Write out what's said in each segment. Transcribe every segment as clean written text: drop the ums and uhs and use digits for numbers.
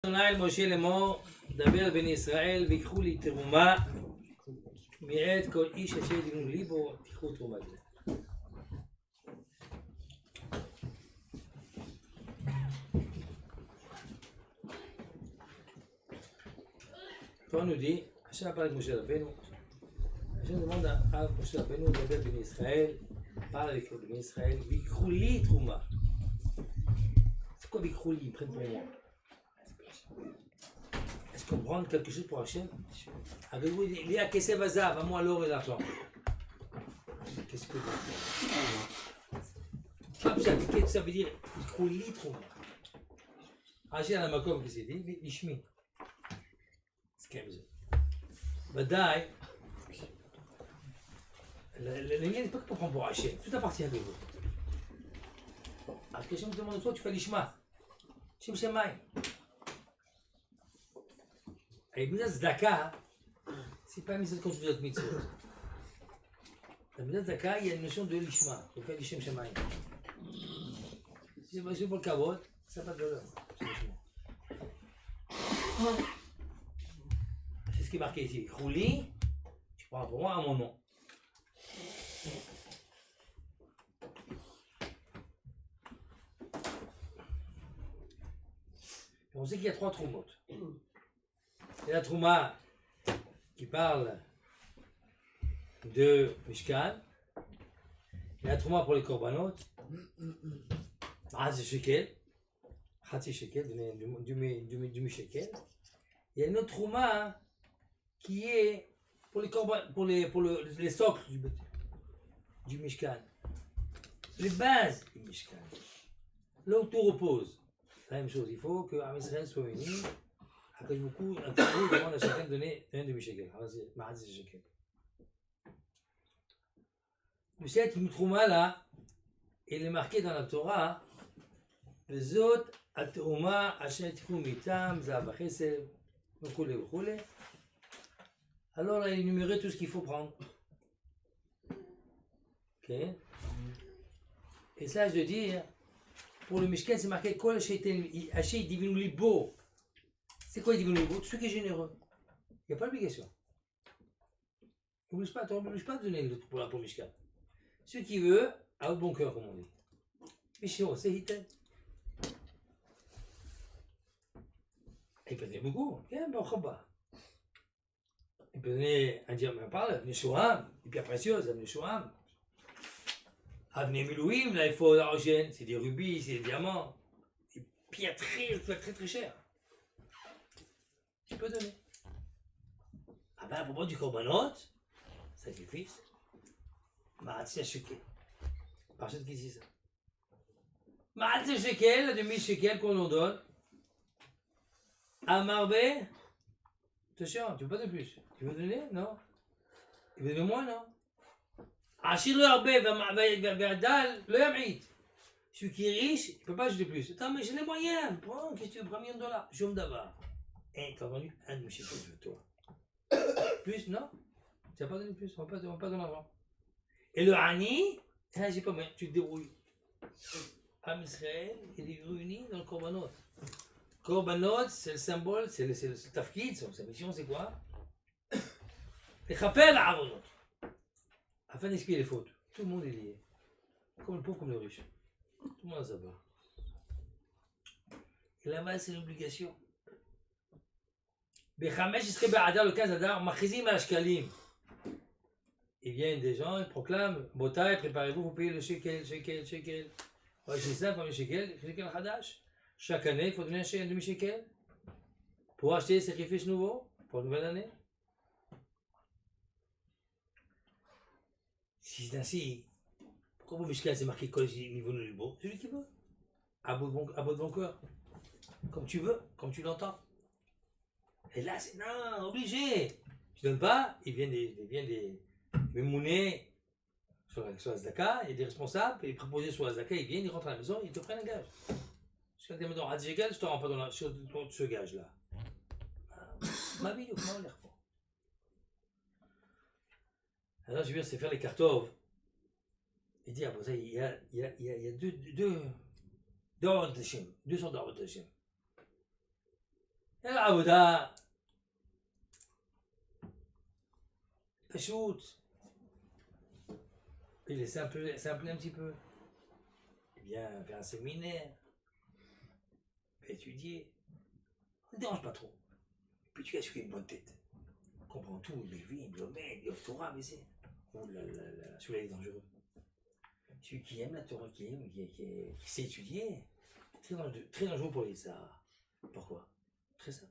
אדוני אל משה לאמור, דבר בני ישראל ויקחו לי תרומה מאת כל איש אשר ידמו לי בו, תיקחו תרומה זה. Toi nous dit, Hachem parle avec Moshe Rabbeinu. Hachem demande à Moshe Rabbeinu de dire Béni Israël, parle avec Béni Israël, Vikrouli Trouma. C'est quoi Vikrouli? Ils prennent pour moi. Est-ce qu'on prend quelque chose pour Hachem? Avez-vous il y a Kesef Vazav, à moi l'or et l'argent. Qu'est-ce que ça veut dire Vikrouli Trouma. Hachem a un makom qui s'est dit, Lishmi. ודאי, לעניין n'est pas que pour prendre pour Hachem, tout appartient à Dieu. Alors que Hachem te demande de toi, tu fais l'ishma. Shem Shemaim. Et Midat Zdaka, c'est pas Midat quand tu fais d'autres mitzvot. La Midat Zdaka, il y a une notion de l'ishma, tu fais l'Shem Shemaim. Si c'est pas pour le kavod, ça n'a pas de valeur. C'est ce qui est marqué ici. Rouli, tu prends pour moi à mon nom. On sait qu'il y a trois troumotes. Il y a la trouma qui parle de Mishkan. Il y a la trouma pour les korbanot. Hatzi shekel. Hatzi shekel, du shekel. Il y a une autre trouma qui est pour les socles du Mishkan, les bases du Mishkan, là où tout repose. La même chose, il faut que Am Israël soit uni. Après beaucoup, un tabou demande à chacun de donner un demi-shekel. Mais cette trouma là, il est marqué dans la Torah, Vezot at-trouma asher tikhu mitam zav chesed v'chule v'chule. Alors là, il énumérait tout ce qu'il faut prendre. Ok. Et ça, je veux dire, pour le Mishkan, c'est marqué Kol Hachem Divinu Libo. C'est quoi Divinu Libo? Tout ce qui est généreux. Il n'y a pas d'obligation. Tu n'obliges pas de donner pour le Mishkan. Celui qui veut, a au bon cœur, comme on dit. Mishiro, c'est Hitel. Il peut donner beaucoup. Bien, bon, Chaba. Il peut donner un diamant, on parle, des Shoham, des pierres précieuses, des Shoham. Des Milouim, là il faut l'argent, c'est des rubis, c'est des diamants, des pierres très chères. Tu peux donner. Ah ben à propos du korbanot, sacrifice, Ma'atzia shekel. Par qui dit ça? Ma'atzia shekel, la demi-shekel qu'on nous donne. Amarbe, attention, tu veux pas de plus. Tu veux donner? Non. Tu veux de moins? Non. Achir le harbe ve'adal le yam'it. Celui qui est riche, il ne peut pas acheter plus. Attends, mais j'ai les moyens. Prends, qu'est-ce que tu veux? 1 million de dollars. Jom d'avar. Et tu as vendu un demi-shekel de toi. Plus? Non. Tu n'as pas donné plus. On ne va pas donner l'argent. Et le hani, j'ai pas moyen. Tu te débrouilles. Am Israël, il est réuni dans le korbanot. Korbanot, c'est le symbole, c'est le tafkid, sa mission, c'est quoi? Et rappelle à Avonot, afin d'expier les fautes. Tout le monde est lié. Comme le pauvre, comme le riche. Tout le monde a sa part. Et là-bas, c'est l'obligation. Bechamesh Isre Be'adar, le 15 Adar, Machizim al-Shkalim. Ils viennent des gens, ils proclament, Botaï, préparez-vous, vous payez le shekel. Ouais, c'est ça, le shekel Hadash. Chaque année, il faut donner un demi-shekel pour acheter des sacrifices nouveaux pour une nouvelle année. Si c'est ainsi, pourquoi au Mishkan c'est marqué Kol niveau de Libo? Celui qui veut. À bout de bon cœur. Comme tu veux, comme tu l'entends. Et là, c'est non, obligé. Tu donnes pas, il vient des mounets sur la Zdaka, il y a des responsables, et les préposés sur la Zdaka, ils viennent, ils rentrent à la maison, ils te prennent un gage. Si tu as dit je te rends pas dans ce gage-là. Ma vie, comment on les refait? Alors, je viens de faire les cartov. Il dit, après ça, il y a deux sortes d'ordres d'Hachem. העבודה פשוט, il est simple un petit peu. Viens faire un séminaire, étudier, ne te dérange pas trop. Puis tu as su une bonne tête. Comprends tout, les vies, le domaine, le Torah, mais c'est. Oh là là là, celui-là est dangereux. Celui qui aime la Torah, qui sait étudier, très dangereux pour les Sahara. Pourquoi? Très simple.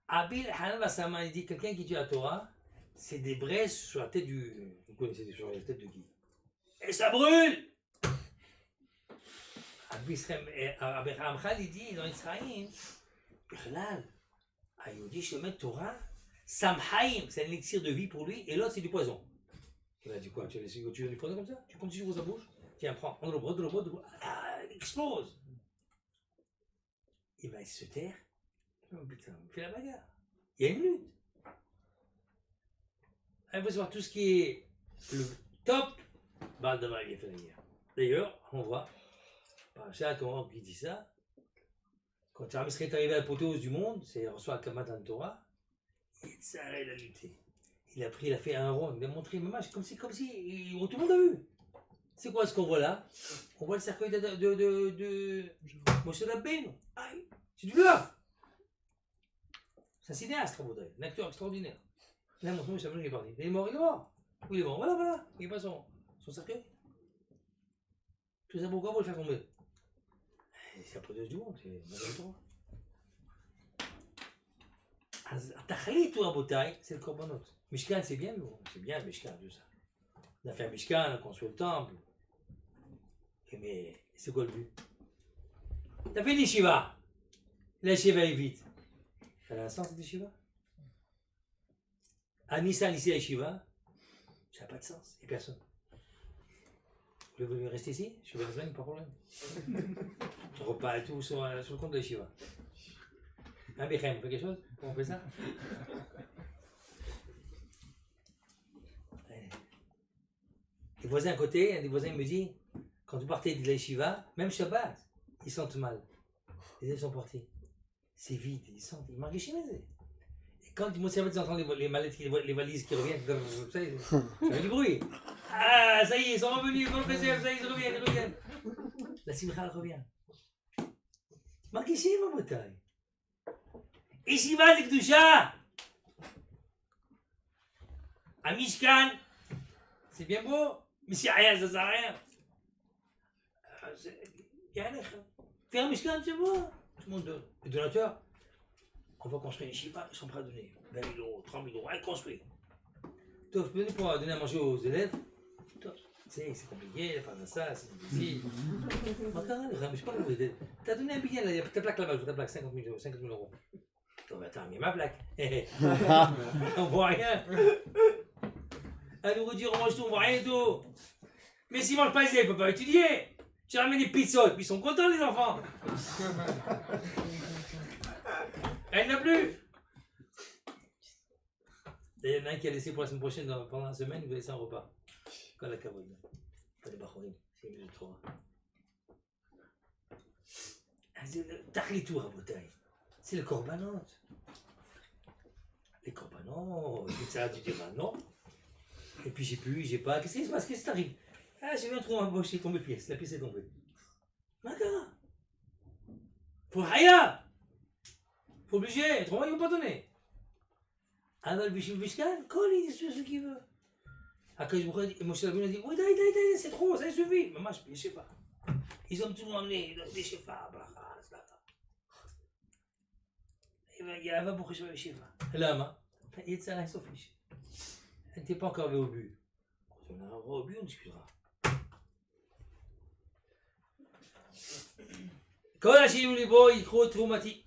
Abil Hanan Vassama, il dit quelqu'un qui tue la Torah, c'est des braises sur la tête du. Vous connaissez sur la tête de qui? Et ça brûle! Abraham Khal, il dit dans Israël, Bichlal, Ayodi Shemet Torah, Samhaim, c'est un élixir de vie pour lui, et l'autre c'est du poison. Il a dit quoi? Tu veux du poison comme ça? Tu continues sur sa bouche? Tiens, prends, on le bras, il explose. Il va se taire. Oh putain, il fait la bagarre. Il y a une lutte. Il faut savoir tout ce qui est le top, bah demain il a fait la guerre. D'ailleurs, on voit, par ça, comment qui dit ça, quand Aramis est arrivé à l'apothéose du monde, c'est reçoit le Kamat dans Torah, il a lutté. Il a fait un rond, il a montré, maman, comme si, tout le monde a vu. C'est quoi ce qu'on voit là? On voit le cercueil de Moshe Rabbeinu. C'est du bluff. C'est un cinéaste, un acteur extraordinaire. Il a montré Moshe Rabbeinu qui est parti. Il est mort. Oui, il est mort. Voilà. Il n'est pas son cercueil. Tout ça pourquoi pour le faire tomber? C'est la production du monde, c'est Madame Torah. Tachlit ou Abotai, c'est le korbanot. Mishkan, c'est bien, c'est bien Mishkan, tout ça. On a fait un Mishkan, on a construit le temple. Mais c'est quoi le but? T'as fait l'Yeshiva. La Yeshiva est vite. Ça a un sens, cette Yeshiva? À Nissan, ici, la Yeshiva, ça n'a pas de sens. Il n'y a personne. Vous voulez rester ici? Je vais rester, pas de problème. On repas et tout sur le compte de la Yeshiva. Hein, Bechem, on fait quelque chose? On fait ça? Les voisins à côté, un des voisins me dit, quand vous partez de la Yeshiva, même Shabbat, ils sentent mal. Les élèves sont partis. C'est vide, ils sentent, ils marquent les. Et quand ils entendent les mallettes, les valises qui reviennent, comme ça, ça fait du bruit. Ah, ça y est, ils sont revenus, ils vont le ça y est, ils reviennent. La simcha, elle revient. Marquez ma bataille. Yeshiva, c'est Kedusha. À Mishkan, c'est bien beau, mais si rien, ça sert à rien. Faire un Mishkan, c'est beau. Tout le monde donne. Les donateurs, on va construire une yeshiva, ils sont prêts à donner 20 000 euros, 30 000 euros, allez, construire. Toi, vous venez pour donner à manger aux élèves. Toi, c'est compliqué, pas ça, c'est difficile. Regarde, je sais pas comment vous aider. T'as donné un billet, là, ta plaque là-bas, ta plaque, 50 000 euros. Toi, mais attends, mais ma plaque. On voit rien. La nourriture, on mange tout, on voit rien du tout. Mais s'ils mangent pas les élèves, ils ne peuvent pas étudier. J'ai ramené des pizzas, puis ils sont contents, les enfants. Elle n'a plus. Il y en a un qui a laissé pour la semaine prochaine, pendant la semaine, il va laisser un repas. Quand la cavote. Pas des bachorim, c'est mieux de Torah. Tachlitou, Rabotai. C'est le korbanot. Les korbanot, ça, tu dis non. Et puis j'ai pas. Qu'est-ce qui se passe? Qu'est-ce qui t'arrive? Ah, j'ai vu un trou dans ma poche, il est tombé pièce. La pièce est tombée. D'accord. Faut rien. Faut obliger, autrement ils vont pas donner. Aval Bishim Bishkan, colle, il dit ce qu'il veut. Après, Moshe Rabbeinu a dit, oui, c'est trop, ça suffit. Maman, je sais pas. Ils ont tout emmené, des chefs-à, il y a un beaucoup de chefs. Lama, il est ça, il s'en fiche. Tu n'es pas encore arrivé au but. Quand on arrivera au but, on discutera. Quand la Chine ou les boys, ils croient traumatiques.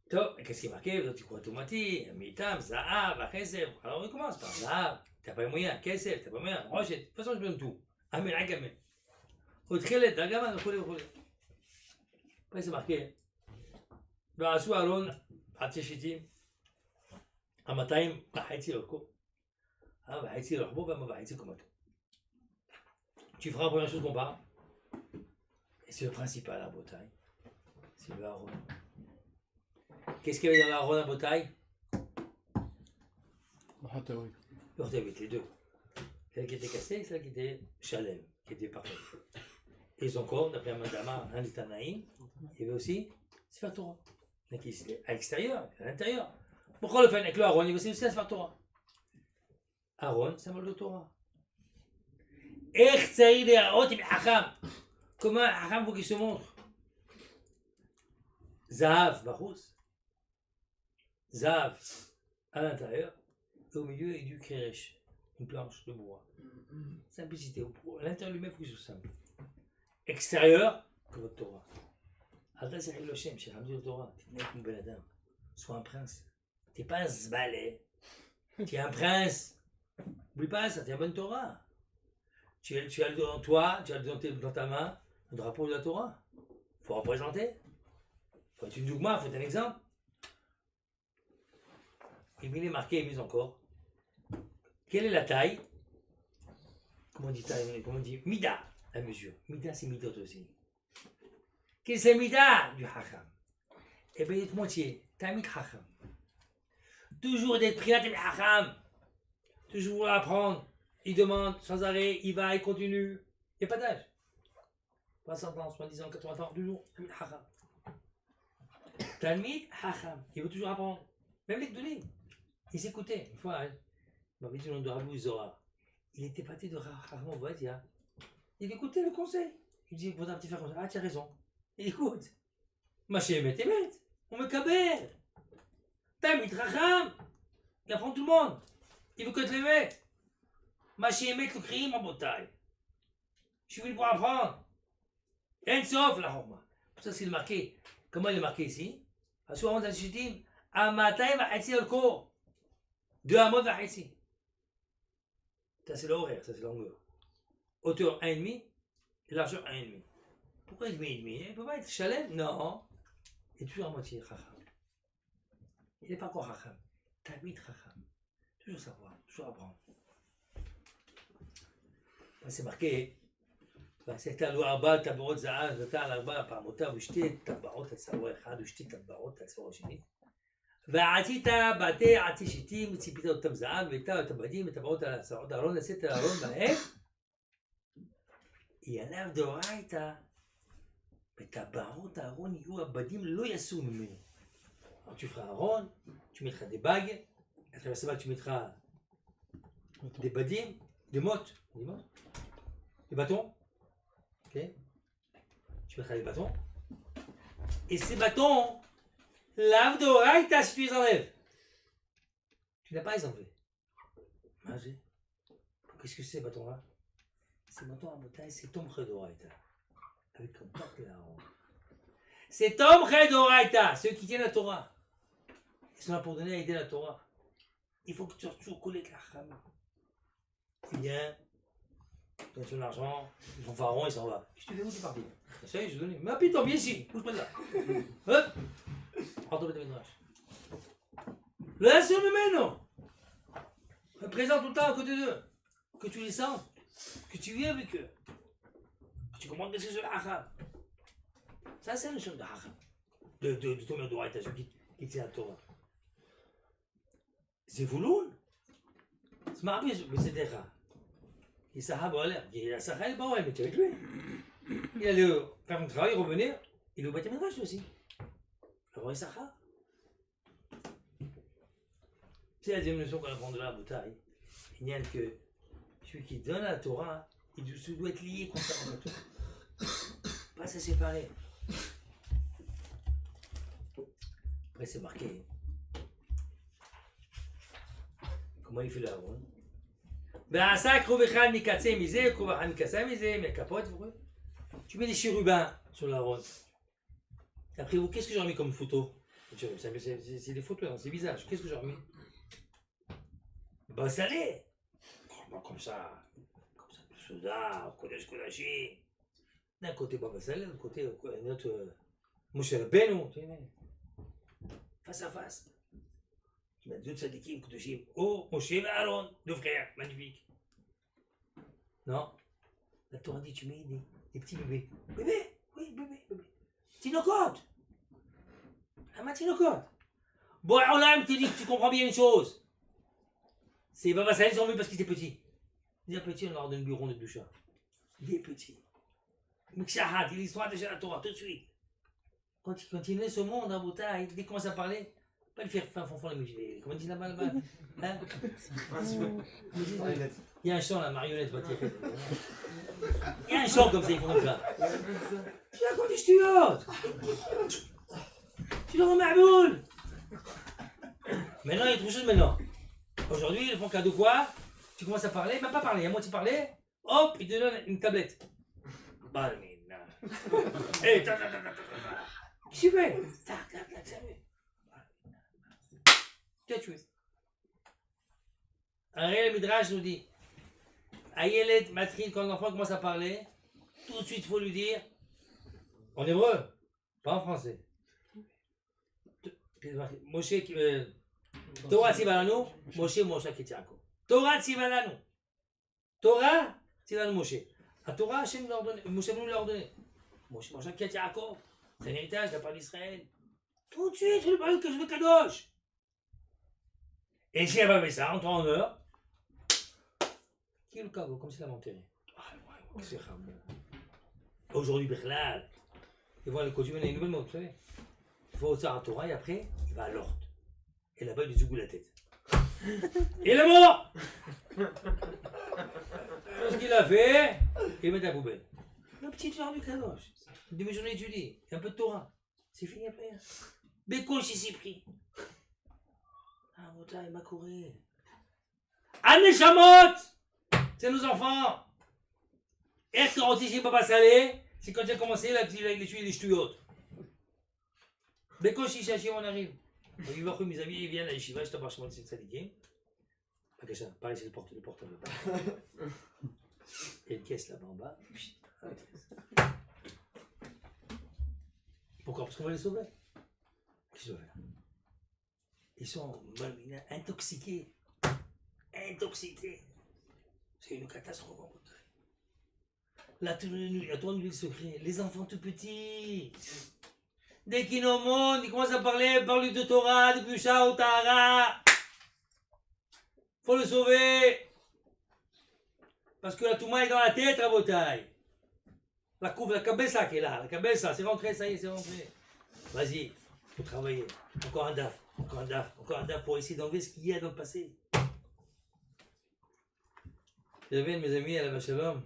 Qu'est-ce qui est marqué? Tu crois Tomati, Mitam, Zahab, Kesef. Alors on commence par Zahab, t'as pas les moyens, Kesef, t'as pas les moyens, Rochette. De toute façon, je donne tout. Amen, Agamem. Outrelet, Agaman, Après, c'est marqué. ועשו אהרון חצי שיטים, 200 וחצי אורכו, וחצי רוחבו וחצי קומתו. Tu feras la première chose qu'on parle. Et c'est le principal à Bretagne. C'est le Aaron. Qu'est-ce qu'il y avait dans l'Aaron à Botaï? حتى Les deux. Celle qui était cassée et celle qui était chalem, qui était parfaite. Et ils ont encore, d'après Amadama, un Tanaïm, il y avait aussi Sefer Torah. Donc c'était à l'extérieur, à l'intérieur. Pourquoi le fait avec le Aaron? Il y avait aussi la Sefer Torah. Aaron, c'est un mot de Torah. Comment un Hacham faut qu'il se montre? Zahav, Bahous. Zahav, à l'intérieur. Et au milieu, il y a du Keresh, une planche de bois. Simplicité. À l'intérieur lui-même, il faut qu'il soit simple. Extérieur, comme votre Torah. Alta c'est le Shem, c'est Hamdi Torah. Tu n'es qu'un bel Adam. Sois un prince. Tu n'es pas un zbalé. Tu es un prince. N'oublie pas ça, tu es un bon Torah. Tu as le dans toi, tu as dans ta main le drapeau de la Torah. Il faut représenter. Il faut être une dougma, il faut être un exemple. Et il est marqué, il est mis encore. Quelle est la taille? Comment on dit taille? Comment on dit? Mida, la mesure. Mida, c'est midot aussi. Quelle c'est Mida du Hacham? Eh bien, il est moitié. Tamid Hacham. Toujours d'être pris à Tamid Hacham. Toujours vouloir apprendre. Il demande sans arrêt, il va, il continue. Il n'y a pas d'âge. 60 ans, 70 ans, 80 ans, toujours. Tamid Hacham. Talmid Hacham. Il veut toujours apprendre. Même les Gdolim. Il s'écoutait. Une fois, il m'avait dit le nom de Rabou Zohar. Il était parti de Chacham Ovadia. Il écoutait le conseil. Il dit, vous avez un petit frère comme ça. Ah, tu as raison. Il écoute. Machem et Temet. On me kabel. Tamid Chacham. Il apprend tout le monde. Il veut que te lever. Machem et le crime en bataille. Je suis venu pour apprendre. En sauf la Homa. Pour ça, c'est marqué. Comment il est marqué ici? À ce moment de la Shitim. Amatay Ma'atsi al Ko. 2 amot ici. Ça c'est l'horaire, ça c'est la longueur. Hauteur 1,5 et largeur 1,5. Pourquoi il met 1,5? Il ne peut pas être chalem? Non. Il est toujours à moitié Chacham. Il n'est pas encore Chacham. Tamid Chacham. Toujours savoir, toujours apprendre. C'est marqué. C'est le Arba, Tabarot Zahar, le Arba, Parmota, Ushti, Tabarot, Sawa Echad, Ushti, Tabarot, Sawa Shini. ועשית בתי עתישיתים וציפית אותם זהב ואיתה את הבדים וטבעות על השערות הארון לשאת הארון בהם יעליו דאורייתא וטבעות הארון יהיו הבדים לא יסור ממנו. Alors tu feras Aaron, tu mettras des bagues, à travers ces bagues tu mettras des badim, des mottes, des bâtons, ok? Tu mettras des bâtons, et ces bâtons l'Avdoraïta, si tu les enlèves. Tu n'as pas les enlever. Manger. Qu'est-ce que c'est, ce bâton-là? Ces bâtons à montagne, c'est Tomche d'Oraïta. Avec comme porte la ronde. C'est Tomche d'Oraïta, ceux qui tiennent la Torah. Ils sont là pour donner à aider la Torah. Il faut que tu sois toujours collé avec la Chama. Tu viens, tu donnes ton argent, ils font pharaon, il s'en va. Qu'est-ce que tu fais où tu es parti? Ça y est, je donne. Mais putain, viens ici, bouge pas de là. Hop! Rentre au Betamiddrash. Laisse-le maintenant. Présent tout le temps à côté d'eux. Que tu les sens. Que tu vis avec eux. Que tu comprends que c'est le Hacham. Ça, c'est une notion de Hacham. De Tomer Doraïta, celui qui tient la Torah. C'est Vouloun. C'est marqué, c'est Decha. Il Sahab a l'air. Il a Sahab, bon, il était avec lui. Il allait faire un travail, revenir. Il est au Betamiddrash aussi. Alors, il s'achar. C'est la deuxième notion qu'on apprend de là à Boutaï. Il n'y a que celui qui donne la Torah, il doit être lié constamment à la Torah. Pas se séparer. Après, c'est marqué. Comment il fait là, hein? Tu mets des chérubins sur la ronde. Après vous, qu'est-ce que j'ai remis comme photo? C'est des photos, hein, c'est visages. Qu'est-ce que j'ai remis? Bah salé. Comme ça, le soldat, Kodesh Kodashim. D'un côté Baba Salé, de l'autre côté notre Moshe Rabbeinu. Face à face. Tu mets deux tzadikim, Kodashim. Oh, Moshe et Aaron, deux frères, magnifiques. Non, la Torah dit tu mets des petits bébés. Bébé, oui, bébé. Tinocote. La main Tinocote. Bon, Olam te dit que tu comprends bien une chose. C'est Baba Salé, ils ont vu parce qu'il était petit. Des petits, on leur donne le bureau de Doucha. Des petits. Mkshahat, il est l'histoire déjà la Torah, tout de suite. Quand il naît ce monde, à Bouta, dès qu'il commence à parler, pas le faire fin fond les musclés. Comment on dit là-bas, là-bas hein? Il y a un chant, la marionnette, il y a un chant comme ça, ils font comme ça. Tu as quoi tu tu le remets à boule. Maintenant, il y a trop de choses maintenant. Aujourd'hui, ils font qu'à 2 fois, tu commences à parler, même pas parler, à moitié parler, hop, ils te donnent une tablette. Balmina. Hé, qu'est-ce que tu fais? Tac, tac, tac, salut. Tu as tué. Un réel Midrash nous dit, Ayelet Matrin, quand l'enfant commence à parler, tout de suite il faut lui dire, en hébreu, pas en français. Moshe, Torah Tzivalanu, Moshe Moshe Ketiako. Torah Tzivalanu. Torah Tzivalanu Moshe. La Torah, Hachem l'a ordonné, Moshe voulu l'ordonner. Moshe Moshe Ketiako. C'est un héritage de la part d'Israël. Tout de suite, il lui parle que je veux Kadosh. Et si elle avait ça, en 30 heures, qui est le caveau, comme s'il l'a enterré. C'est rare. Aujourd'hui, Bichlal, il voit le coutume, il y a une nouvelle mode, vous savez. Il va au Tsar à Torah et après, il va à l'Orte. Et là-bas, il lui zougou la tête. Il est mort! Ce qu'il a fait, il met à la poubelle. Le petit genre du Kadosh. Une demi-journée étudiée, un peu de Torah. C'est fini après. Bécoche, il s'est pris. Ah, Mota, il m'a couru. Allez, Chamot! C'est nos enfants! Et quand on dit Papa Salé, c'est quand il a commencé, là, il a tué les ch'touillottes. Bécoche, il cherche, on arrive. Il va mes amis, ils viennent à l'Yeshiva, je t'en parle chez moi de Sadikim. Pareil, c'est le portable. Il y a une caisse là-bas en bas. Pourquoi? Parce qu'on va les sauver. Qu'est-ce qu'ils doivent faire? Ils sont intoxiqués. Intoxiqués. C'est une catastrophe en côté. La tournure du secret. Les enfants tout petits. Dès qu'ils nous montent, ils commencent à parler de Torah, de Pusha ou Tahara. Faut le sauver. Parce que la Touma est dans la tête, la bouteille. La couve, la cabessa qui est là. La cabessa, c'est rentré, ça y est, c'est rentré. Vas-y, faut travailler. Encore un daf, encore un daf, encore un daf pour essayer d'enlever ce qu'il y a dans le passé. J'avais un de mes amis à la Shalom.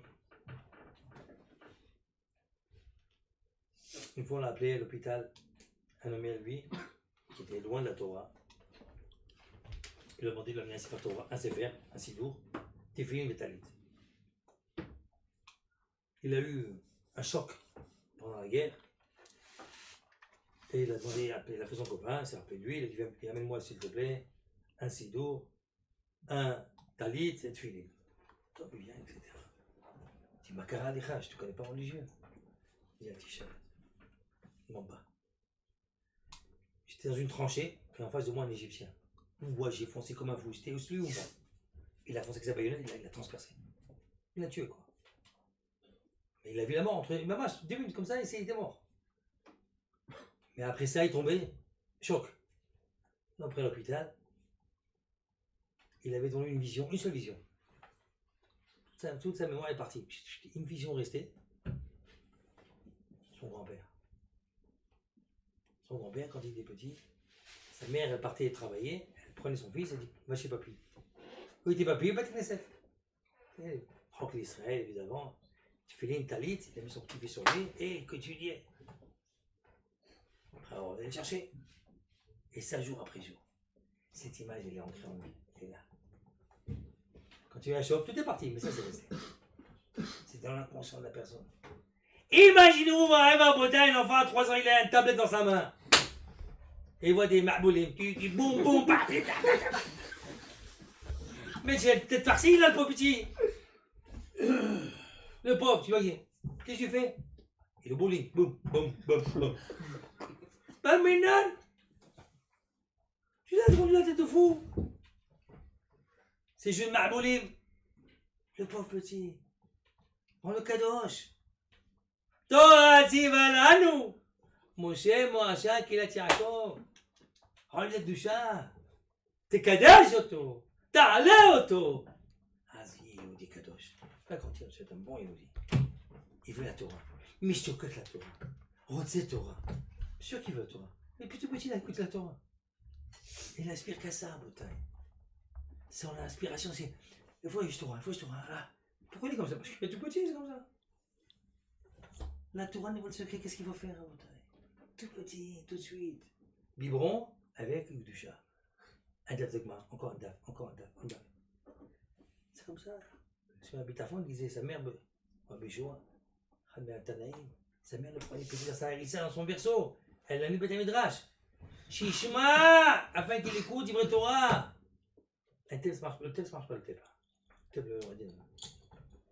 Une fois, on l'a appelé à l'hôpital, un homme à lui, qui était loin de la Torah. Il lui a demandé de lui amener un Sefer Torah, un Sefer, un Sidour, Tefillin et Talit. Il a eu un choc pendant la guerre. Et il a demandé, il a fait son copain, il s'est rappelé de lui, il a dit amène-moi s'il te plaît, un Sidour, un Talit et Tefillin. Toi, viens, etc. Il dit Makara Lecha, je ne te connais pas religieux. Il y a un t-shirt. En bas. J'étais dans une tranchée, puis en face de moi un Égyptien. Moi j'ai foncé comme un fou, c'était au lui ou pas. Il a foncé avec sa baïonnette, il l'a transpercé. Il l'a tué quoi. Mais il a vu la mort entre les mains, 2 minutes comme ça, et il était mort. Mais après ça, il tombait, choc. Après l'hôpital, il avait donné une vision, une seule vision. Toute sa mémoire est partie. Une vision restée. Son grand-père. Son grand-père, quand il était petit, sa mère, elle partait travailler, elle prenait son fils, elle dit va chez papy. Où était papy? Pas de Knesset. Rock l'Israël, évidemment. Tu fais une talit, il a mis son petit pied sur lui, et que tu dis. Alors, on va aller le chercher. Et ça, jour après jour. Cette image, elle est ancrée en lui. Elle est là. Quand tu es à Choc, tout est parti, mais ça, c'est resté. C'est dans l'inconscient de la personne. Imaginez-vous, un Bretagne, un enfant à 3 ans, il a une tablette dans sa main. Et il voit des marboulim, qui boum boum, mais j'ai peut-être farci là, le pauvre petit. Le pauvre, tu vois, qu'est-ce que tu fais? Et le bowling, boum, boum, boum, boum. Ben maintenant, tu l'as rendu la tête de fou. C'est juste marboulim. Le pauvre petit. On le kadosh. Torah Tzivalanu, Moshe Moasha Kilat Yaakov. עולה לקדושה, תקדש אותו, תעלה אותו. אז יהיה יהודי קדוש. רק רוצה שאתה בוא יהודי. יביא לתורה, משתוקק לתורה, רוצה תורה. sûr qu'il veut la Torah. Mais plutôt petit, il écoute la Torah. Il n'inspire qu'à ça, Boutaï. Son inspiration, c'est il faut que je Torah, il faut que je Torah. Ah. Pourquoi il est comme ça? Parce qu'il est tout petit, c'est comme ça. La Torah niveau le secret, qu'est-ce qu'il faut faire, Boutaï? Tout petit, tout de suite. Biberon avec du chat. Un daf de Gmar, encore un daf, encore un daf, un daf. C'est comme ça. Sur un bitafon, il disait sa mère, Rabbi Shua, Tanaïm, sa mère le prenait plaisir à sa hérissa dans son berceau. Elle l'a mis Beth Midrash. Shishma, afin qu'il écoute Divrei Torah. Le texte marche pas, le texte marche pas, le texte. On va dire,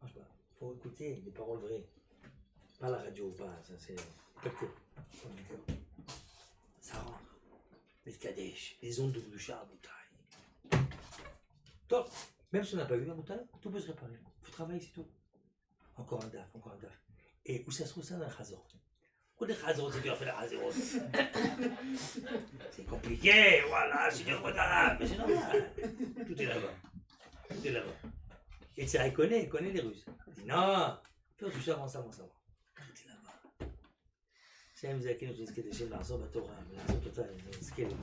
marche pas. Il faut écouter des paroles vraies. Pas la radio, pas ça, c'est capté. Ça rentre. Les Kadesh, les ondes de Gdusha à Boutaï. Top. Même si on n'a pas vu à Boutaï, tout peut se réparer. Il faut travailler, c'est tout. Encore un daf, encore un daf. Et où ça se trouve ça dans le Chazor? Où les Chazor, c'est dur à faire les Chazor. C'est compliqué, voilà, c'est dur d'arabe, mais c'est normal. Tout est là-bas. Tout est là-bas. Et ça, il connaît les Russes. Il dit non, fais tout ça avant ça, avant ça. Tout est là-bas. C'est un mzaki, nous disons que des chiens d'argent, bah, Torah, mais l'argent total, c'est ce qu'il y a.